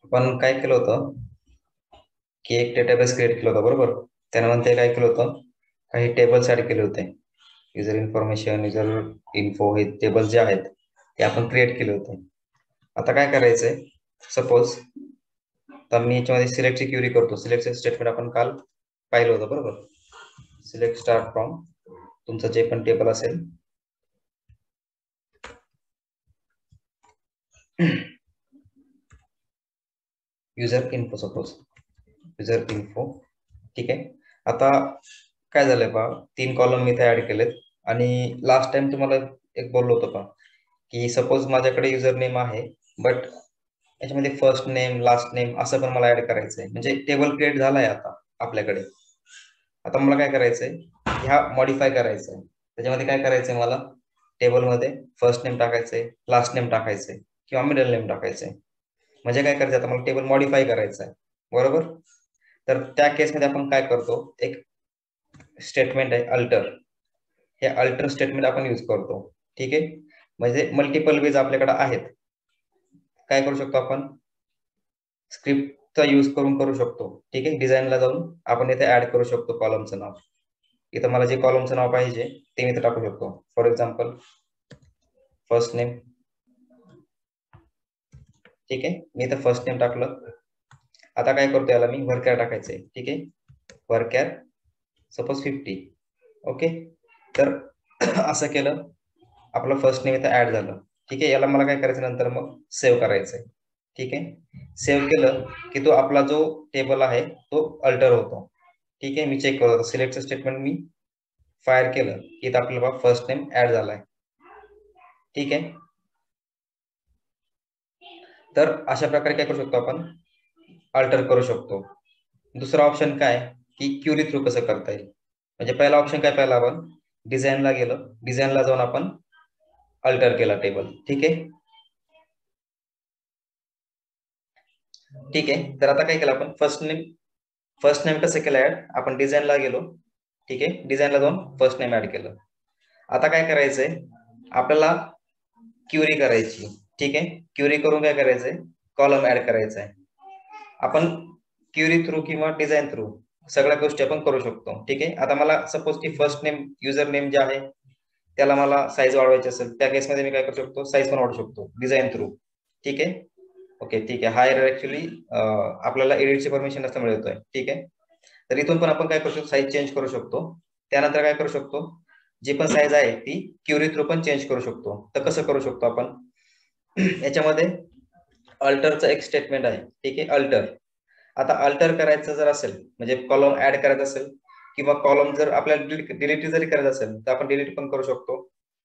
आपण काय केलं होतं की एक डेटाबेस क्रिएट केला होता, बरोबर. त्यानंतर काय केलं होतं, काही टेबल्स ऍड केले होते. युजर इन्फॉर्मेशन, युजर इन्फो, हे टेबल जे आहेत ते आपण क्रिएट केले होते. आता काय करायचंय, सपोज तर मी याच्यामध्ये सिलेक्टची क्युरी करतो. सिलेक्ट स्टेटमेंट आपण काल पाहिलं होतं, बरोबर. सिलेक्ट स्टार्ट फ्रॉम तुमचं जे पण टेबल असेल user info, suppose user info. ठीक आहे. आता काय झालंय पहा, 3 कॉलम मी इथे ऍड केलेत. आणि लास्ट टाइम तुम्हाला एक बोललो होतो पहा की सपोज माझ्याकडे युजर नेम आहे, बट याच्यामध्ये फर्स्ट नेम, लास्ट नेम असं पण मला ऍड करायचंय. म्हणजे टेबल क्रिएट झालाय आता आपल्याकडे. आता मला काय करायचंय, ह्या मॉडिफाय करायचंय. त्याच्यामध्ये काय करायचंय, मला टेबलमध्ये फर्स्ट नेम टाकायचंय, लास्ट नेम टाकायचंय किंवा मिडल नेम टाकायचंय. म्हणजे काय करायचं, आता मला टेबल मॉडिफाय करायचं आहे, बरोबर. तर त्या केसमध्ये आपण काय करतो, एक स्टेटमेंट आहे अल्टर. हे अल्टर स्टेटमेंट आपण यूज करतो. ठीक आहे. म्हणजे मल्टिपल वेज आपल्याकडे आहेत. काय करू शकतो आपण, स्क्रिप्टचा यूज करून करू शकतो. ठीक आहे. डिझाईनला जाऊन आपण इथे ऍड करू शकतो कॉलमचं नाव. इथं मला जे कॉलमचं नाव पाहिजे ते मी इथे टाकू शकतो. For example first name. ठीक आहे. मी इथं फर्स्ट नेम टाकलं. आता काय करतो, याला मी वर्कॅर टाकायचंय. ठीक आहे. वर्कॅर सपोज 50. ओके. तर असं केलं, आपलं फर्स्ट नेम इथं ऍड झालं. ठीक आहे. याला मला काय करायचं, नंतर मग सेव्ह करायचंय. ठीक आहे. सेव्ह केलं की तो आपला जो टेबल आहे तो अल्टर होतो. ठीक आहे. मी चेक करतो, सिलेक्ट स्टेटमेंट मी फायर केलं की इथं आपल्याला फर्स्ट नेम ऍड झालाय. ठीक आहे. तर अशा प्रकारे काय करू शकतो, आपण अल्टर करू शकतो. दुसरा ऑप्शन काय की क्युरी थ्रू कसं करता येईल. म्हणजे पहिला ऑप्शन काय, पहिला आपण डिझाईनला गेलो, डिझाईनला जाऊन आपण अल्टर केला टेबल. ठीक आहे. ठीक आहे. तर आता काय केलं आपण, फर्स्ट नेम कसं केलं ऍड, आपण डिझाईनला गेलो. ठीक आहे. डिझाईनला जाऊन फर्स्ट नेम ऍड केलं. आता काय करायचंय, आपल्याला क्युरी करायची. ठीक आहे. क्युरी करून काय करायचंय, कॉलम ऍड करायचा आहे. आपण क्युरी थ्रू किंवा डिझाईन थ्रू सगळ्या गोष्टी आपण करू शकतो. ठीक आहे. आता मला सपोज की फर्स्ट नेम, युजर नेम जे आहे त्याला मला साईज वाढवायची असेल, त्या केसमध्ये मी काय करू शकतो, साईज पण वाढवू शकतो डिझाईन थ्रू. ठीक आहे. ओके. ठीक आहे. हा एरर ऍक्च्युली आपल्याला एडिटची परमिशन नसल्यामुळे येतोय. ठीक आहे. तर इथून पण आपण काय करू शकतो, साईज चेंज करू शकतो. त्यानंतर काय करू शकतो, जी पण साईज आहे ती क्युरी थ्रू पण चेंज करू शकतो. तर कसं करू शकतो आपण, याच्यामध्ये अल्टरचं एक स्टेटमेंट आहे. ठीक आहे. अल्टर. आता अल्टर करायचं जर असेल, म्हणजे कॉलम ऍड करायचं असेल किंवा कॉलम जर आपल्याला डिलीट जरी करायचं असेल तर आपण डिलीट पण करू शकतो.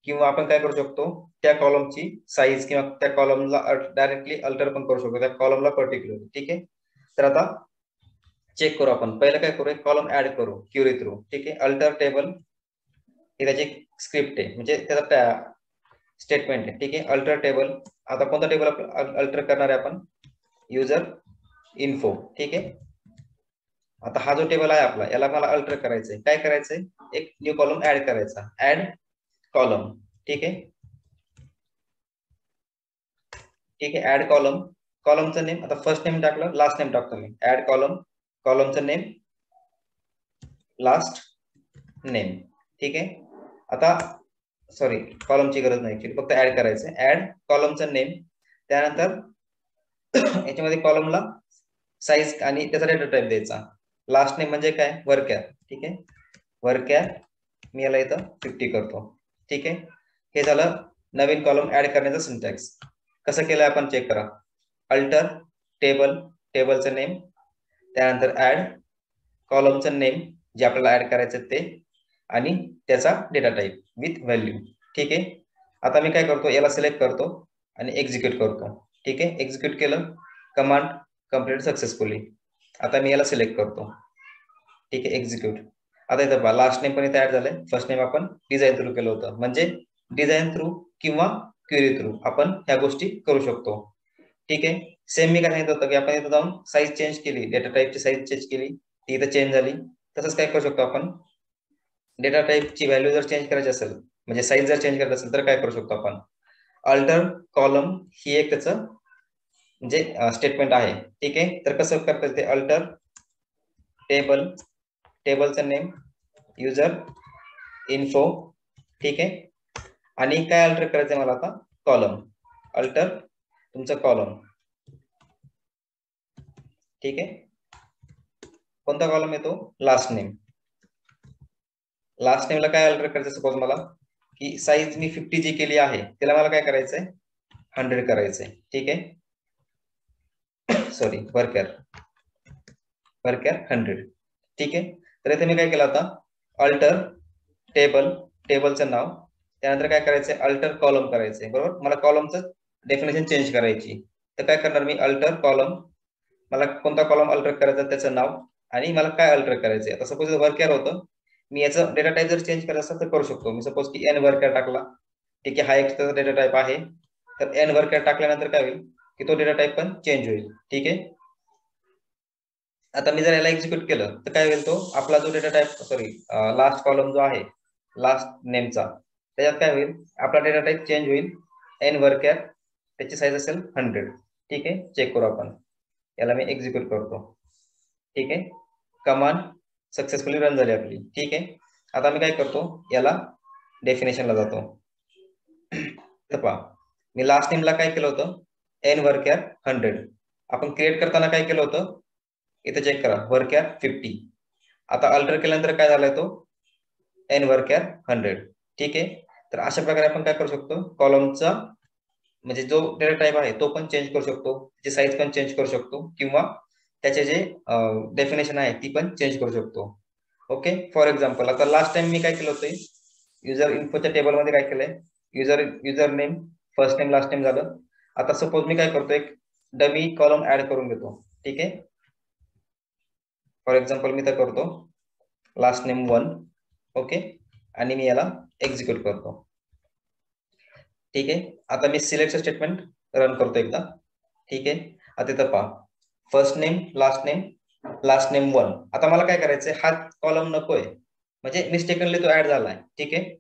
किंवा आपण काय करू शकतो, त्या कॉलमची साईज किंवा त्या कॉलमला डायरेक्टली अल्टर पण करू शकतो, त्या कॉलमला पर्टिक्युलर. ठीक आहे. तर आता चेक करू आपण. पहिलं काय करू, कॉलम ऍड करू क्युरी थ्रू. ठीक आहे. अल्टर टेबल ही त्याची स्क्रिप्ट आहे, म्हणजे त्याचा स्टेटमेंट आहे. ठीक आहे. Alter table. आता कोणता टेबल अल्टर करणार आहे आपण, युजर इन्फो. ठीक आहे. आता हा जो टेबल आहे आपला, याला मला अल्टर करायचंय. काय करायचंय, एक न्यू कॉलम ऍड करायचा, ऍड कॉलम. ठीक आहे. ठीक आहे. Add column. कॉलमचं नेम, आता फर्स्ट नेम टाकलं, लास्ट नेम टाकतो मी. ऍड कॉलम, कॉलमचं नेम, लास्ट नेम. ठीक आहे. आता सॉरी, कॉलमची गरज नाही ऍक्च्युली, फक्त ऍड करायचं. ऍड कॉलमचं नेम. त्यानंतर याच्यामध्ये कॉलमला साईज आणि त्याचा डेटा टाइप द्यायचा. लास्ट नेम म्हणजे काय, वर्कॅर. ठीक आहे. वर्कॅर मी याला इथं 50 करतो. ठीक आहे. हे झालं नवीन कॉलम ऍड करण्याचं सिंटॅक्स. कसं केलं आपण चेक करा. अल्टर टेबल, टेबलचं नेम, त्यानंतर ऍड कॉलमचं नेम जे आपल्याला ऍड करायचं ते, आणि त्याचा डेटा टाइप विथ व्हॅल्यू. ठीक आहे. आता मी काय करतो, याला सिलेक्ट करतो आणि एक्झिक्यूट करतो. ठीक आहे. एक्झिक्यूट केलं, कमांड कम्प्लीट सक्सेसफुली. आता मी याला सिलेक्ट करतो. ठीक आहे. एक्झिक्यूट. आता इथं पहा, लास्ट नेम पण इथे ऍड झालंय. फर्स्ट नेम आपण डिझाईन थ्रू केलं होतं, म्हणजे डिझाईन थ्रू किंवा क्वेरी थ्रू आपण ह्या गोष्टी करू शकतो. ठीक आहे. सेम मी काय सांगितलं होतं की आपण इथं जाऊन साईज चेंज केली, डेटा टाइपची साईज चेंज केली, ती इथं चेंज झाली. तसंच काय करू शकतो आपण, डेटा टाइपची व्हॅल्यू जर चेंज करायची असेल, म्हणजे साईज जर चेंज करायची असेल, तर काय करू शकतो आपण, अल्टर कॉलम ही एक त्याचं म्हणजे स्टेटमेंट आहे. ठीक आहे, तर कसं करता ते अल्टर टेबल, टेबलचं नेम युजर इन्फो. ठीक आहे, आणि काय अल्टर करायचंय मला आता, कॉलम, अल्टर तुमचं कॉलम. ठीक आहे, कोणता कॉलम येतो, लास्ट नेम. लास्ट नेमला काय अल्टर करायचं, सपोज मला की साईज मी 50 जी केली आहे, त्याला मला काय करायचंय 100 करायचंय. ठीक आहे, सॉरी वर्कर 100. ठीक आहे, तर इथे मी काय केलं आता, अल्टर टेबल, टेबलचं नाव, त्यानंतर काय करायचंय अल्टर कॉलम करायचंय. बरोबर, मला कॉलमचं डेफिनेशन चेंज करायची. तर काय करणार मी, अल्टर कॉलम, मला कोणता कॉलम अल्टर करायचा त्याचं नाव, आणि मला काय अल्टर करायचंय. आता सपोज वर्कर होतं, मी याचं डेटा टाईप जर चेंज करायचं असेल तर करू शकतो. मी सपोज की एन वर्कर टाकला. ठीक आहे, हा एक त्याचा डेटा टाईप आहे. तर एन वर्कर टाकल्यानंतर काय होईल की तो डेटा टाईप पण चेंज होईल. ठीक आहे, आता मी जर याला एक्झिक्यूट केलं तर काय होईल, तो आपला जो data type, sorry last column जो आहे लास्ट नेमचा, त्याच्यात काय होईल, आपला डेटा टाईप चेंज होईल. एन वर्कर, त्याची साईज असेल 100. ठीक आहे, चेक करू आपण. याला मी एक्झिक्यूट करतो. ठीक आहे, कमांड सक्सेसफुली रन झाली आपली. ठीक आहे, आता मी काय करतो, याला डेफिनेशनला जातो. तर पहा, मी लास्ट नेमला काय केलं होतं, एन वर्कर 100. आपण क्रिएट करताना काय केलं होतं, इथे चेक करा, वर्कर 50. आता अल्टर केल्यानंतर काय झालाय, तो एन वर्कर 100. ठीक आहे, तर अशा प्रकारे आपण काय करू शकतो, कॉलमचा म्हणजे जो डेटा टाईप आहे तो पण चेंज करू शकतो, त्याची साईज पण चेंज करू शकतो, किंवा त्याचे जे डेफिनेशन आहे ती पण चेंज करू शकतो. ओके, फॉर एक्झाम्पल आता लास्ट टाइम मी काय केलं होतं, युजर इन्फोच्या टेबलमध्ये काय केलंय, user name first name last name झालं. आता सपोज मी काय करतो, एक डमी कॉलम ऍड करून घेतो. ठीक आहे, फॉर एक्झाम्पल मी तर करतो लास्ट नेम 1. ओके, आणि मी याला एक्झिक्यूट करतो. ठीक आहे, आता मी सिलेक्ट स्टेटमेंट रन करतो एकदा. ठीक आहे, आता इथं पहा, फर्स्ट नेम लास्ट नेम 1. आता मला काय करायचंय, हा कॉलम नकोय, म्हणजे मिस्टेकनली तो ऍड झालाय. ठीक आहे,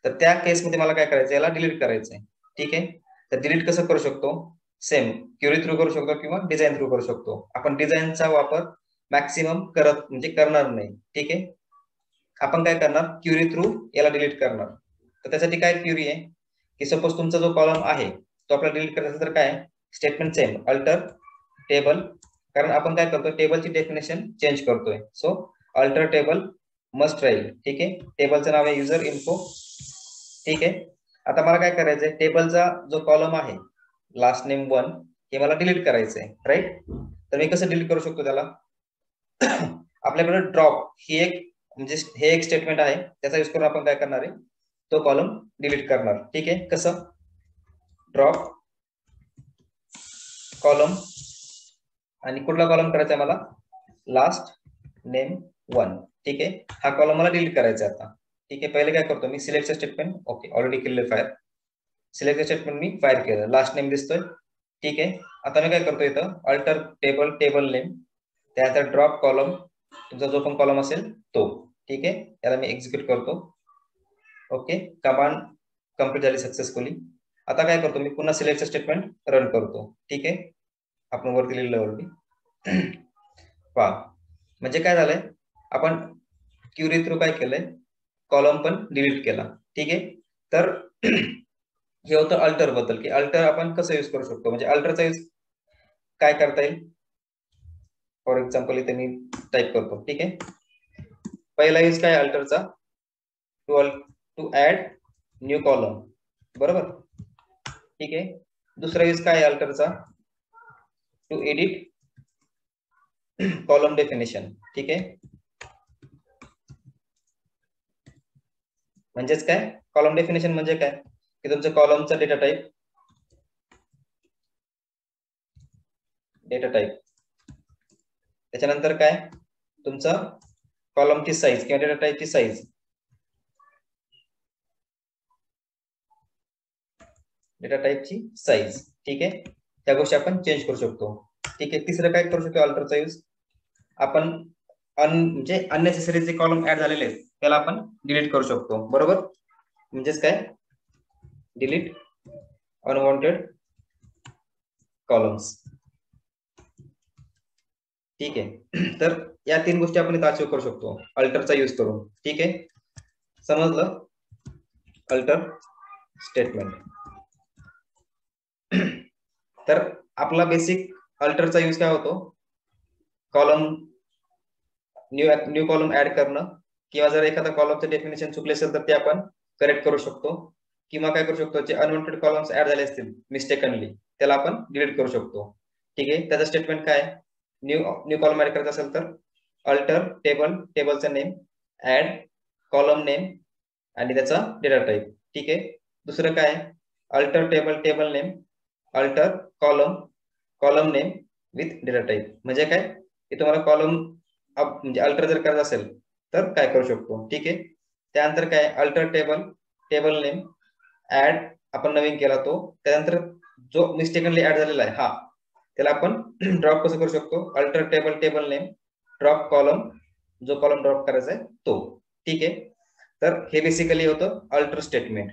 तर त्या केसमध्ये मला काय करायचं, याला डिलीट करायचंय. ठीक आहे, तर डिलीट कसं करू शकतो, सेम क्युरी थ्रू करू शकतो किंवा डिझाईन थ्रू करू शकतो. आपण डिझाईनचा वापर मॅक्सिमम म्हणजे करणार नाही. ठीक आहे, आपण काय करणार, क्युरी थ्रू याला डिलीट करणार. तर त्यासाठी काय क्युरी आहे की, सपोज तुमचा जो कॉलम आहे तो आपल्याला डिलीट करायचा, तर काय स्टेटमेंट सेम, अल्टर टेबल, कारण आपण काय करतो, टेबलची डेफिनेशन चेंज करतोय. सो अल्टर टेबल मस्ट राहील. ठीक आहे, टेबलचं नाव आहे युजर इन्फो. ठीक आहे, आता मला काय करायचंय, टेबलचा जो कॉलम आहे लास्ट नेम 1 हे मला डिलीट करायचंय. राईट, तर मी कसं डिलीट करू शकतो त्याला, आपल्याकडे ड्रॉप ही एक म्हणजे हे एक स्टेटमेंट आहे, त्याचा यूज करून आपण काय करणार आहे, तो कॉलम डिलीट करणार. ठीक आहे, कसं, ड्रॉप कॉलम, आणि कुठला कॉलम करायचा आहे मला, लास्ट नेम 1. ठीक आहे, हा कॉलम मला डिलीट करायचा आहे आता. ठीक आहे, पहिले काय करतो मी, सिलेक्ट स्टेटमेंट, ओके ऑलरेडी केलेलं फायर, सिलेक्ट स्टेटमेंट मी फायर केलं, लास्ट नेम दिसतोय. ठीक आहे, आता मी काय करतो, इथं अल्टर टेबल नेम, त्यानंतर ड्रॉप कॉलम, तुमचा जो पण कॉलम असेल तो. ठीक आहे, याला मी एक्झिक्यूट करतो. ओके, कमांड कंप्लीट झाली सक्सेसफुली. आता काय करतो मी, पुन्हा सिलेक्ट स्टेटमेंट रन करतो. ठीक आहे, आपण वरती लिहिलं ऑलरेडी. पहा, म्हणजे काय झालंय, आपण क्युरी थ्रू काय केलंय, कॉलम पण डिलीट केला. ठीक आहे, तर हे होतं अल्टर बद्दल, की अल्टर आपण कसं यूज करू शकतो, म्हणजे अल्टरचा यूज काय करता येईल. फॉर एक्झाम्पल इथे मी टाईप करतो. ठीक आहे, पहिला यूज काय अल्टरचा, टू ऍड न्यू कॉलम. बरोबर, ठीक आहे, दुसरा यूज काय अल्टरचा, टू एडिट कॉलम डेफिनेशन. ठीक आहे, म्हणजेच काय, कॉलम डेफिनेशन म्हणजे काय की तुमचं कॉलमचा डेटा टाईप, त्याच्यानंतर काय तुमचा कॉलमची साईज किंवा डेटा टाईपची साईज, डेटा टाईपची साईज. ठीक आहे, त्या गोष्टी आपण चेंज करू शकतो. ठीक आहे, तिसरं काय करू शकतो अल्टरचा यूज, आपण म्हणजे अननेसेसरी जे कॉलम ऍड झालेले आहेत त्याला आपण डिलीट करू शकतो. बरोबर, म्हणजेच काय, डिलीट अनवॉन्टेड कॉलम्स. ठीक आहे. तर या 3 गोष्टी आपण इथे अचीव करू शकतो अल्टरचा यूज करून. ठीक आहे, समजलं? Alter statement. तर आपला बेसिक अल्टरचा यूज काय होतो? कॉलम न्यू कॉलम ऍड करणं, किंवा जर एखादा कॉलमचं डेफिनेशन चुकले असेल तर ते आपण करेक्ट करू शकतो, किंवा काय करू शकतो, जे अनवॉन्टेड कॉलम्स ऍड झाले असतील मिस्टेकनली त्याला आपण डिलीट करू शकतो. ठीक आहे, त्याचं स्टेटमेंट काय? न्यू कॉलम ऍड करायचा असेल तर अल्टर टेबलचं नेम, ऍड कॉलम नेम आणि त्याचा डेटा टाईप. ठीक आहे, दुसरं काय? Alter table name, alter column name with data type. म्हणजे काय की तुम्हाला कॉलम म्हणजे अल्टर जर करायचं असेल तर काय करू शकतो. ठीक आहे, त्यानंतर काय? अल्टर टेबल नेम, ऍड आपण नवीन केला तो, त्यानंतर जो मिस्टेकनली ऍड झालेला आहे हा त्याला आपण ड्रॉप कसं करू शकतो? Alter table name, drop column, जो कॉलम ड्रॉप करायचा आहे तो. ठीक आहे, तर हे बेसिकली होतं अल्टर स्टेटमेंट.